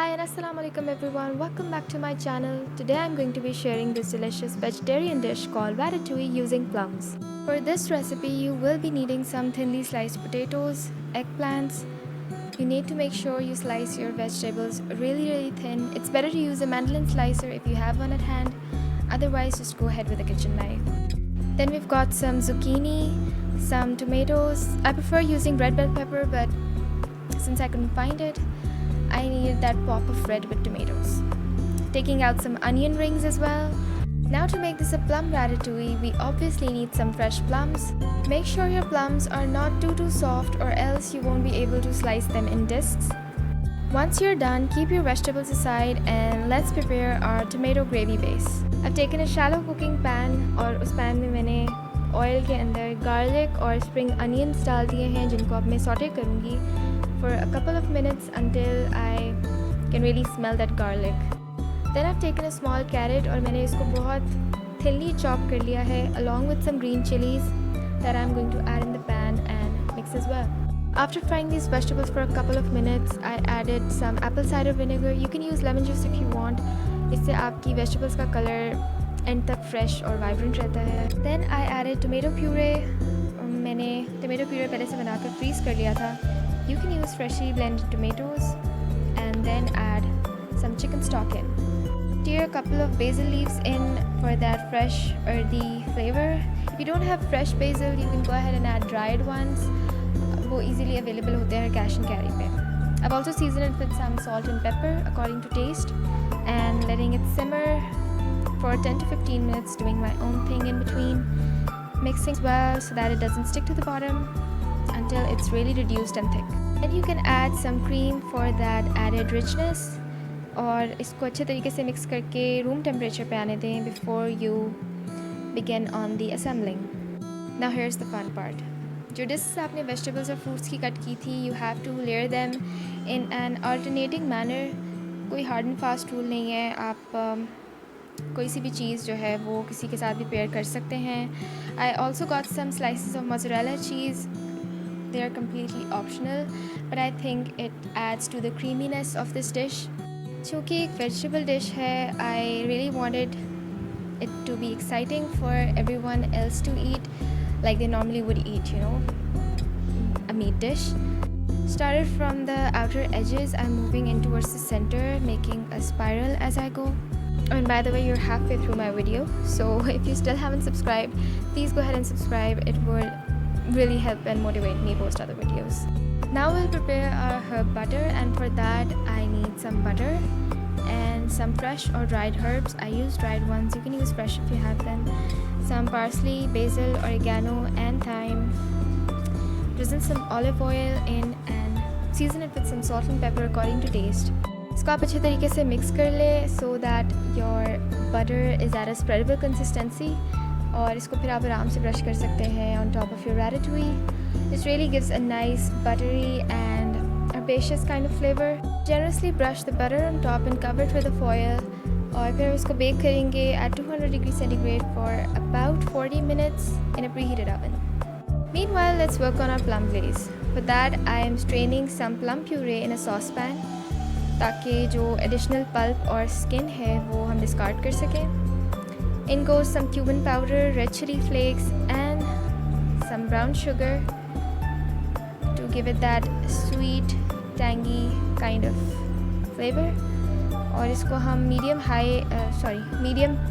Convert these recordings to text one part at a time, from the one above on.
Hi and assalamu alaikum everyone, welcome back to my channel. Today I'm going to be sharing this delicious vegetarian dish called ratatouille using plums. For this recipe you will be needing some thinly sliced potatoes, eggplants. You need to make sure you slice your vegetables really thin. It's better to use a mandolin slicer if you have one at hand, otherwise just go ahead with a kitchen knife. Then we've got some zucchini, some tomatoes. I prefer using red bell pepper, but since I couldn't find it, I needed that pop of red with tomatoes. Taking out some onion rings as well. Now to make this a plum ratatouille, we obviously need some fresh plums. Make sure your plums are not too soft or else you won't be able to slice them in discs. Once you're done, keep your vegetables aside and let's prepare our tomato gravy base. I've taken a shallow cooking pan और उस pan में मैंने oil के अंदर garlic और spring onions डाल दिए हैं जिनको अब मैं saute करूँगी for a couple of minutes until I can really smell that garlic. Then I've taken a small carrot और मैंने इसको बहुत thinly chop कर लिया है along with some green chilies that I'm going to add in the pan and mix as well. After frying these vegetables for a couple of minutes, I added some apple cider vinegar. You can use lemon juice if you want. इससे आपकी vegetables का color end तक fresh और vibrant रहता है. Then I added tomato puree. मैंने tomato puree पहले से बनाकर freeze कर लिया था. You can use freshly blended tomatoes and then add some chicken stock in. Tear a couple of basil leaves in for that fresh earthy flavor. If you don't have fresh basil, you can go ahead and add dried ones. वो easily available होते हैं cash and carry पे. I've also seasoned it with some salt and pepper according to taste and letting it simmer for 10 to 15 minutes, doing my own thing in between, mixing well so that it doesn't stick to the bottom until it's really reduced and thick. Then you can add some cream for that added richness और इसको अच्छे तरीके से mix करके room temperature पे आने दें before you begin on the assembling. Now here's the fun part. जो dishes आपने vegetables और fruits की cut की थी, you have to layer them in an alternating manner. कोई hard and fast rule नहीं है. आप कोई सी भी चीज़ जो है वो किसी के साथ भी pair कर सकते हैं. I also got some slices of mozzarella cheese. They are completely optional, but I think it adds to the creaminess of this dish. चूँकि एक vegetable dish है, I really wanted it to be exciting for everyone else to eat like they normally would eat, a meat dish. Started from the outer edges, I'm moving in towards the center, making a spiral as I go. And by the way, you're halfway through my video, so if you still haven't subscribed, please go ahead and subscribe. It would really help and motivate me post other videos. Now we'll prepare our herb butter, and for that I need some butter and some fresh or dried herbs. I use dried ones, you can use fresh if you have them. Some parsley, basil, oregano and thyme. Drizzle some olive oil in and season it with some salt and pepper according to taste. इसको आप अच्छे तरीके से mix कर ले so that your butter is at a spreadable consistency. और इसको फिर आप आराम से ब्रश कर सकते हैं on top of your ratatouille. This really gives a nice buttery and herbaceous kind of flavor. Generously brush the butter on top and cover it with a foil. और फिर इसको bake करेंगे at 200 degrees centigrade for about 40 minutes in a preheated oven. Meanwhile, let's work on our plum glaze. For that, I am straining some plum puree in a saucepan ताकि जो additional pulp और skin है वो हम discard कर सकें. In goes some cumin powder, red chili flakes and some brown sugar to give it that sweet, tangy kind of flavor. और इसको हम medium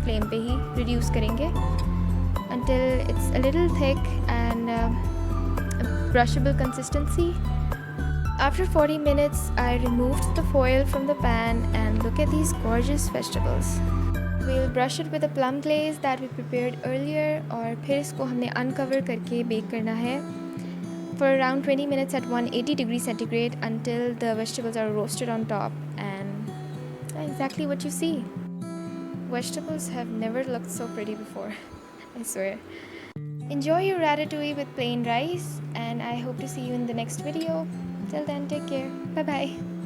flame पे ही reduce करेंगे until it's a little thick and a brushable consistency. After 40 minutes, I removed the foil from the pan and look at these gorgeous vegetables. We'll brush it with a plum glaze that we prepared earlier और फिर इसको हमने uncover करके bake करना है for around 20 minutes at 180 degrees centigrade until the vegetables are roasted on top, and exactly what you see. Vegetables have never looked so pretty before, I swear. Enjoy your ratatouille with plain rice and I hope to see you in the next video. Till then, take care. Bye bye.